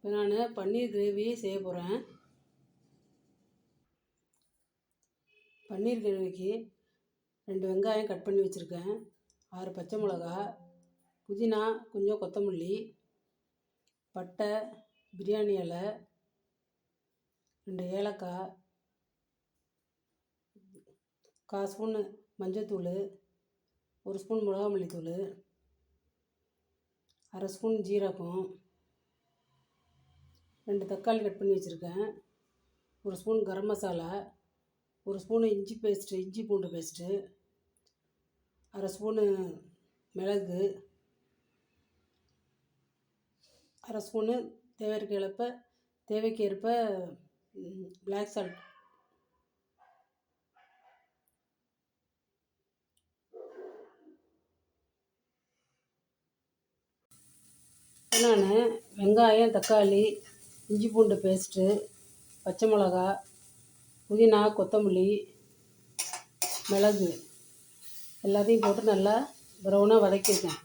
இப்போ நான் பன்னீர் கிரேவி செய்ய போகிறேன். பன்னீர் கிரேவிக்கு 2 வெங்காயம் கட் பண்ணி வச்சுருக்கேன், 6 பச்சை மிளகா, புதினா, கொஞ்சம் கொத்தமல்லி, பட்டை, பிரியாணி இலை, 2 ஏலக்காய், 1/4 ஸ்பூன் மஞ்சள்தூள், 1 ஸ்பூன் மிளகா மல்லித்தூள், 1/2 ஸ்பூன் ஜீரகம், 2 தக்காளி கட் பண்ணி வச்சுருக்கேன், 1 ஸ்பூன் கரம் மசாலா, 1 ஸ்பூனு இஞ்சி பூண்டு பேஸ்ட்டு, 1/2 ஸ்பூனு மிளகு, 1/2 ஸ்பூனு தேவைக்கேற்ப பிளாக் சால்ட். நான் வெங்காயம், தக்காளி, இஞ்சி பூண்டு பேஸ்ட்டு, பச்சை மிளகா, புதினா, கொத்தமல்லி, மிளகு எல்லாத்தையும் போட்டு நல்லா ப்ரௌனாக வதக்கியிருக்கேன்.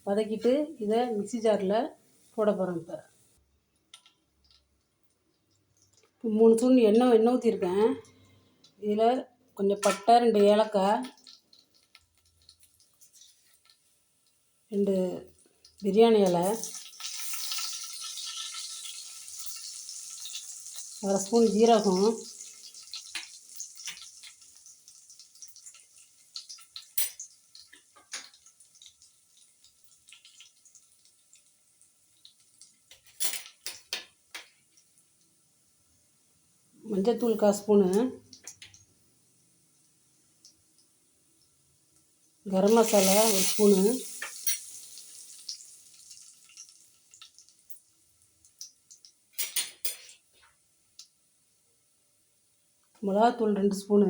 வதக்கிட்டு இதை மிக்ஸி ஜாரில் போட போகிறேன். இப்போ 3 ஸ்பூன் எண்ணெய் ஊற்றிருக்கேன். இதில் கொஞ்சம் பட்டை, 2 ஏலக்காய், 2 பிரியாணி இலை, 1/2 ஸ்பூன் ஜீரகம், மஞ்சள்தூள் 1/4 ஸ்பூனு, கரம் மசாலா 1 ஸ்பூனு, மிளகாத்தூள் 2 ஸ்பூனு,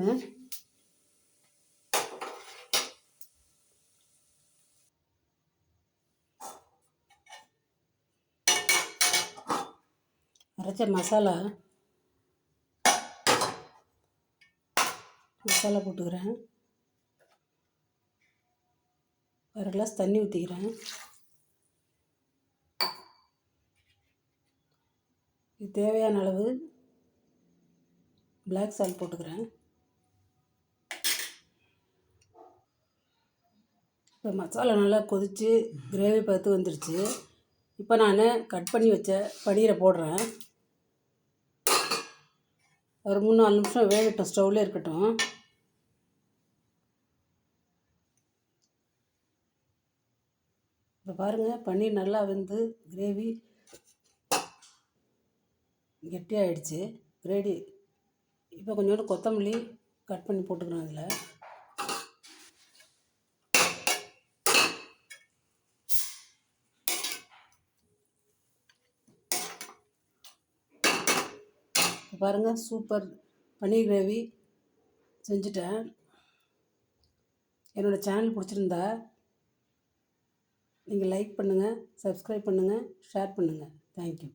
அரைச்ச மசாலா போட்டுக்கிறேன். 1 கிளாஸ் தண்ணி ஊற்றிக்கிறேன். இது தேவையான அளவு பிளாக் சால்ட் போட்டுக்கிறேன். இப்போ மசாலா நல்லா கொதித்து கிரேவி பார்த்து வந்துடுச்சு. இப்போ நான் கட் பண்ணி வச்ச பன்னீரை போடுறேன். ஒரு 3-4 நிமிஷம் வேகட்டும், ஸ்டவ்வில் இருக்கட்டும். இப்போ பாருங்கள், பன்னீர் நல்லா வெந்து கிரேவி கெட்டியாகிடுச்சு. ரெடி. இப்போ கொஞ்சோண்டு கொத்தமல்லி கட் பண்ணி போட்டுக்கிறேன். அதில் பாருங்கள், சூப்பர் பன்னீர் கிரேவி செஞ்சுட்டேன். என்னோடய சேனல் பிடிச்சிருந்தா நீங்கள் லைக் பண்ணுங்கள், சப்ஸ்கிரைப் பண்ணுங்கள், ஷேர் பண்ணுங்கள். தேங்க்யூ.